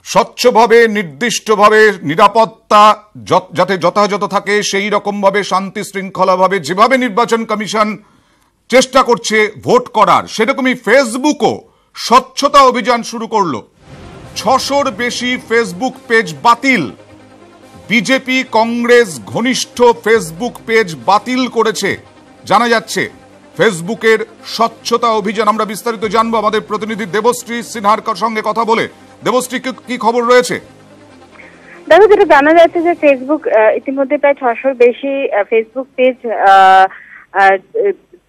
স্বচ্ছভাবে নির্দিষ্টভাবে নিরাপত্তা যাতে যথাযথ থাকে সেই রকমভাবে শান্তি শৃঙ্খলাভাবে যেভাবে নির্বাচন কমিশন চেষ্টা করছে ভোট করার, সেরকমই ফেসবুকও স্বচ্ছতা অভিযান শুরু করলো। 600-র বেশি ফেসবুক পেজ বাতিল। বিজেপি কংগ্রেস ঘনিষ্ঠ ফেসবুক পেজ বাতিল করেছে জানা যাচ্ছে। ফেসবুকের স্বচ্ছতা অভিযান আমরা বিস্তারিত জানবো আমাদের প্রতিনিধি দেবশ্রী সিনহার সঙ্গে কথা বলে। দেবশ্রী, কি খবর রয়েছে? দেখো, যেটা জানা যাচ্ছে যে ফেসবুক ইতিমধ্যে প্রায় 600-র বেশি ফেসবুক পেজ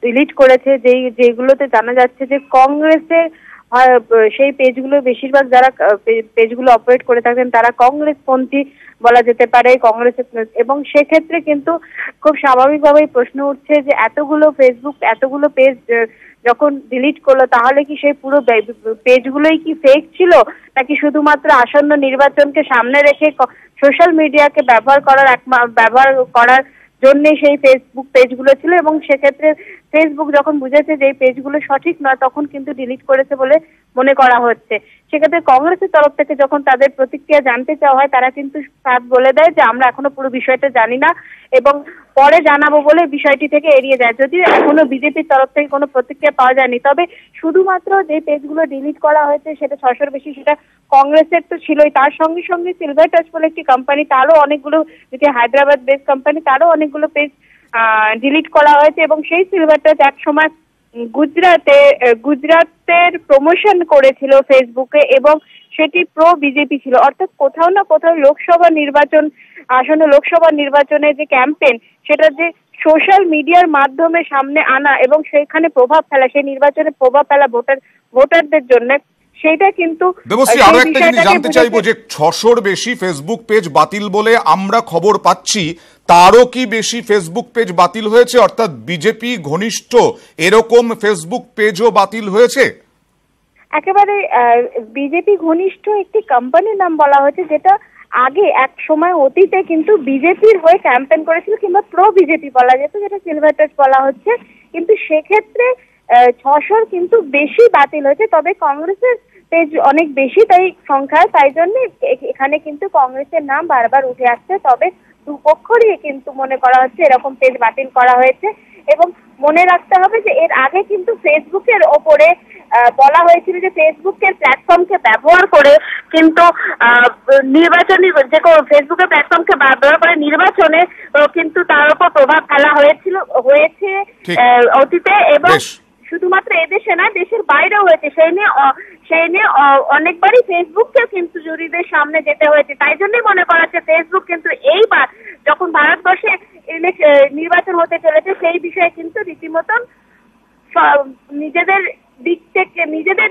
ডিলিট করেছে, যেগুলোতে জানা যাচ্ছে যে কংগ্রেসের সেই পেজগুলো বেশিরভাগ যারা পেজগুলো অপারেট করে থাকেন তারা কংগ্রেসপন্থী বলা যেতে পারে, কংগ্রেসের। এবং সেক্ষেত্রে কিন্তু খুব স্বাভাবিকভাবেই প্রশ্ন উঠছে যে এতগুলো পেজ যখন ডিলিট করলো তাহলে কি সেই পুরো পেজগুলোই কি ফেক ছিল, নাকি শুধুমাত্র আসন্ন নির্বাচনকে সামনে রেখে সোশ্যাল মিডিয়াকে ব্যবহার করার জন্য সেই ফেসবুক পেজগুলো ছিল। এবং সেক্ষেত্রে ফেসবুক যখন বুঝেছে যে এই পেজগুলো সঠিক নয় তখন কিন্তু ডিলিট করেছে বলে মনে করা হচ্ছে। সেক্ষেত্রে কংগ্রেসের তরফ থেকে যখন তাদের প্রতিক্রিয়া জানতে চাওয়া হয় তারা কিন্তু বলে দেয় যে আমরা এখনো পুরো বিষয়টা জানি না এবং পরে জানাবো বলে বিষয়টি থেকে এড়িয়ে যায়। যদিও এখনো বিজেপির তরফ থেকে কোনো প্রতিক্রিয়া পাওয়া যায়নি, তবে শুধুমাত্র যে পেজগুলো ডিলিট করা হয়েছে সেটা 600-র বেশি, সেটা কংগ্রেসের তো ছিলই, তার সঙ্গে সঙ্গে সিলভার টাচ বলে একটি কোম্পানি, তারও অনেকগুলো, যেটি হায়দ্রাবাদ বেস কোম্পানি, তারও অনেকগুলো পেজ ডিলিট করা হয়েছে। এবং সেই সিলভার টাচ একসময় গুজরাটের প্রমোশন করেছিল ফেসবুকে এবং সেটি প্রো বিজেপি ছিল। অর্থাৎ কোথাও না কোথাও আসন্ন লোকসভা নির্বাচনে যে ক্যাম্পেইন, সেটা যে সোশ্যাল মিডিয়ার মাধ্যমে সামনে আনা এবং সেখানে প্রভাব ফেলা, সেই নির্বাচনে প্রভাব ফেলা ভোটারদের জন্য, সেটা কিন্তু। দেবশ্রী, আরো একটা জিনিস জানতে চাইবো যে 600-র বেশি ফেসবুক পেজ বাতিল বলে আমরা খবর পাচ্ছি, তারও কি বেশি ফেসবুক পেজ বাতিল হয়েছে? অর্থাৎ বিজেপি ঘনিষ্ঠ এরকম ফেসবুক পেজও বাতিল হয়েছে? একেবারে বিজেপি ঘনিষ্ঠ একটি কোম্পানির নাম বলা হয়েছে, যেটা আগে এক সময় অতীতে কিন্তু বিজেপির হয়ে ক্যাম্পেইন করেছিল, কিংবা প্রো বিজেপি বলা যেত, যেটা সিলভার টাচ বলা হচ্ছে। কিন্তু সেক্ষেত্রে 600-র কিন্তু বেশি বাতিল হয়েছে। তবে কংগ্রেসের পেজ অনেক বেশি তাই সংখ্যায়, তাই জন্য এখানে কিন্তু কংগ্রেসের নাম বারবার উঠে আসছে। তবে দুপক্ষরই কিন্তু মনে করা হচ্ছে এরকম পেজ বাতিল করা হয়েছে। এবং মনে রাখতে হবে যে এর আগে কিন্তু ফেসবুকের ওপরে বলা হয়েছিল যে ফেসবুকের প্ল্যাটফর্মকে ব্যবহার করে কিন্তু ফেসবুকের প্ল্যাটফর্মকে ব্যবহার করে নির্বাচনে কিন্তু তার উপর প্রভাব ফেলা হয়েছে অতীতে। এবং শুধুমাত্র এদেশে না, দেশের বাইরেও হয়েছে। সেই নিয়ে অনেকবারই ফেসবুককে কিন্তু জুরিদের সামনে যেতে হয়েছে। তাই জন্যই মনে করা হচ্ছে ফেসবুক কিন্তু এইবার যখন ভারতবর্ষে নির্বাচন হতে চলেছে সেই বিষয়ে কিন্তু রীতিমতন নিজেদের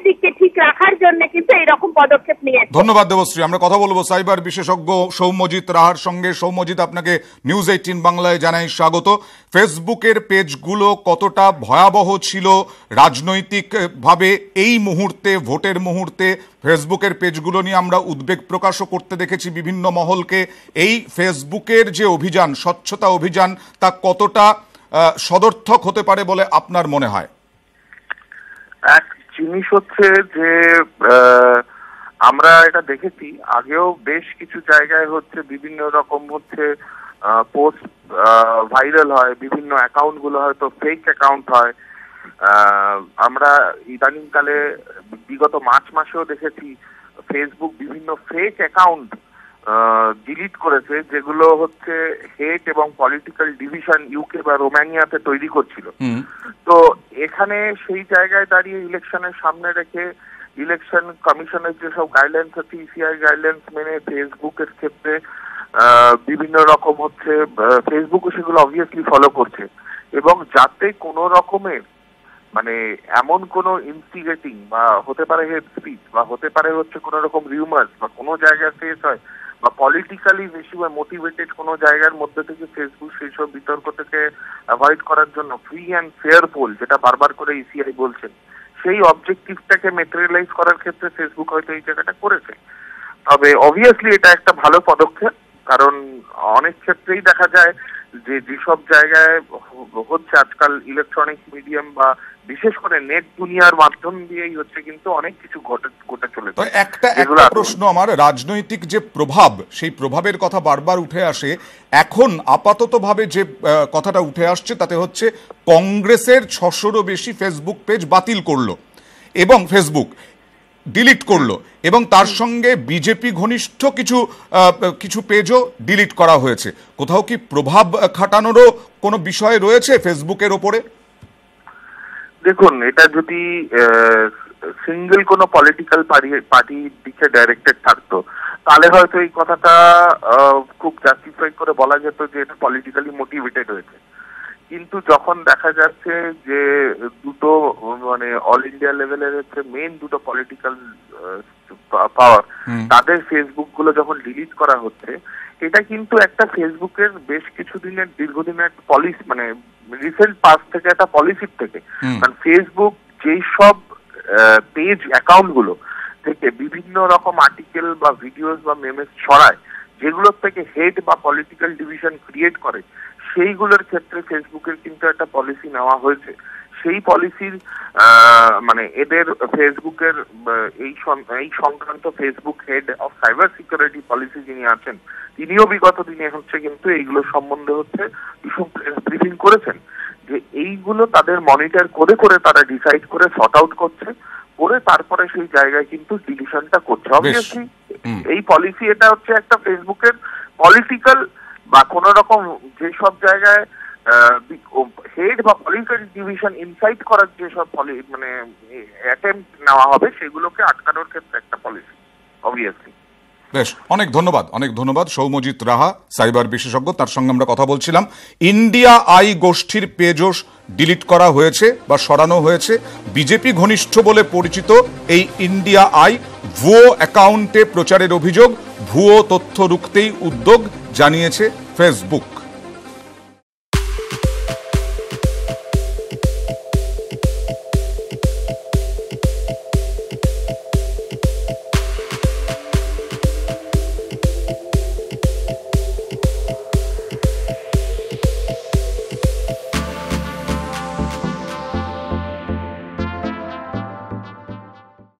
দিককে ঠিক রাখার জন্য কিন্তু এইরকম পদক্ষেপ নিয়েছে। ধন্যবাদ দেবশ্রী। আমরা কথা বলবো সাইবার বিশেষজ্ঞ সৌম্যজিৎ রাহার সঙ্গে। সৌম্যজিৎ, আপনাকে নিউজ 18 বাংলায় জানাই স্বাগত। ফেসবুকের পেজগুলো কতটা ভয়াবহ ছিল রাজনৈতিক ভাবে এই মুহূর্তে, ভোটের মুহূর্তে? ফেসবুকের পেজগুলো নিয়ে আমরা উদ্বেগ প্রকাশও করতে দেখেছি বিভিন্ন মহলকে। এই ফেসবুকের যে অভিযান, স্বচ্ছতা অভিযান, তা কতটা সদর্থক হতে পারে বলে আপনার মনে হয়? এক জিনিস হচ্ছে যে আমরা এটা দেখেছি আগেও বেশ কিছু জায়গায় হচ্ছে বিভিন্ন রকম হচ্ছে পোস্ট ভাইরাল হয়, বিভিন্ন অ্যাকাউন্ট গুলো হয়তো ফেক অ্যাকাউন্ট হয়। আমরা ইদানিংকালে বিগত মার্চ মাসেও দেখেছি ফেসবুক বিভিন্ন ফেক অ্যাকাউন্ট ডিলিট করেছে, যেগুলো হচ্ছে হেট এবং পলিটিক্যাল ডিভিশন ইউকে বা রোমানিয়াতে তৈরি করছিল। তো এখানে সেই জায়গায় দাঁড়িয়ে ইলেকশনের সামনে রেখে ইলেকশন কমিশনের যেসব গাইডলাইন্স হচ্ছে, ইসিআই গাইডলাইন্স মেনে ফেসবুকের ক্ষেত্রে বিভিন্ন রকম হচ্ছে ফেসবুকও সেগুলো অবভিয়াসলি ফলো করছে। এবং যাতে কোনো রকমের মানে এমন কোনো ইনস্টিগেটিং বা হতে পারে হেড স্পিচ বা হতে পারে হচ্ছে কোনো রকম রিউমার্স বা কোনো জায়গায় ফেস হয় বা পলিটিক্যালি বেশি বা মোটিভেটেড কোনো জায়গার মধ্যে থেকে ফেসবুক সেই সব বিতর্ক থেকে অ্যাভয়েড করার জন্য ফ্রি অ্যান্ড ফেয়ার পোল, যেটা বারবার করে ইসিআই বলছেন, সেই অবজেক্টিভটাকে মেটেরিয়ালাইজ করার ক্ষেত্রে ফেসবুক হয়তো এই জায়গাটা করেছে। তবে অবভিয়াসলি এটা একটা ভালো পদক্ষেপ, কারণ অনেক ক্ষেত্রেই দেখা যায় যেসব জায়গায় হচ্ছে আজকাল ইলেকট্রনিক মিডিয়াম বা বিশেষ করে নেট দুনিয়ার মাধ্যম দিয়েই হচ্ছে কিন্তু অনেক কিছু ঘটে চলেছে। একটা প্রশ্ন আমার, রাজনৈতিক যে প্রভাব, সেই প্রভাবের কথা বারবার উঠে আসে। এখন আপাতত ভাবে যে কথাটা উঠে আসছে তাতে হচ্ছে কংগ্রেসের 600-রও বেশি ফেসবুক পেজ বাতিল করলো এবং ফেসবুক ডিলিট করলো, এবং তার সঙ্গে বিজেপি ঘনিষ্ঠ কিছু পেজও ডিলিট করা হয়েছে। কোথাও কি প্রভাব খাটানোরও কোনো বিষয় রয়েছে ফেসবুকের ওপরে? দেখুন, এটা যদি সিঙ্গেল কোনো পলিটিক্যাল পার্টির দিকে ডাইরেক্টেড থাকতো তাহলে হয়তো এই কথাটা খুব জাস্টিফাই করে বলা যেত যে এটা পলিটিক্যালি মোটিভেটেড হয়েছে। কিন্তু যখন দেখা যাচ্ছে যে দুটো মানে অল ইন্ডিয়া লেভেলের হচ্ছে মেইন দুটো পলিটিক্যাল পাওয়ার, তাদের ফেসবুক গুলো যখন ডিলিট করা হচ্ছে, এটা কিন্তু একটা ফেসবুকের বেশ কিছুদিনের দীর্ঘদিনের পলিসি, মানে রিসেন্ট পাস থেকে একটা পলিসির থেকে, কারণ ফেসবুক যেই সব পেজ অ্যাকাউন্ট গুলো থেকে বিভিন্ন রকম আর্টিকেল বা ভিডিওস বা মেমেস ছড়ায়, যেগুলোর থেকে হেড বা পলিটিক্যাল ডিভিশন ক্রিয়েট করে, সেইগুলোর ক্ষেত্রে ফেসবুকের কিন্তু একটা পলিসি নেওয়া হয়েছে। সেই পলিসির মানে এদের ফেসবুকের এই সংক্রান্ত Facebook head of cyber security policy যিনি আছেন, তিনিও বিগত দিনে হচ্ছে কিন্তু এইগুলো সম্বন্ধে হচ্ছে ব্রিফিং করেছেন যে এইগুলো তাদের মনিটর করে করে তারা ডিসাইড করে সর্ট আউট করছে, করে তারপরে সেই জায়গায় কিন্তু ডিলিশনটা করছে। অবভিয়াসলি এই পলিসি, এটা হচ্ছে একটা ফেসবুকের পলিটিক্যাল বা কোন রকম যেসব জায়গায় হেড বা পলিটিক্যাল ডিভিশন ইনসাইট করার যেসব মানে অ্যাটেম্প্ট নেওয়া হবে সেগুলোকে আটকানোর ক্ষেত্রে একটা পলিসি অবভিয়াসলি। বেশ, অনেক ধন্যবাদ সৌম্যজিৎ রাহা, সাইবার বিশেষজ্ঞ। তার সঙ্গে আমরা কথা বলছিলাম। ইন্ডিয়া আই গোষ্ঠীর পেজও ডিলিট করা হয়েছে বা সরানো হয়েছে। বিজেপি ঘনিষ্ঠ বলে পরিচিত এই ইন্ডিয়া আই ভুয়ো অ্যাকাউন্টে প্রচারের অভিযোগ, ভুয়ো তথ্য রুখতেই উদ্যোগ জানিয়েছে ফেসবুক।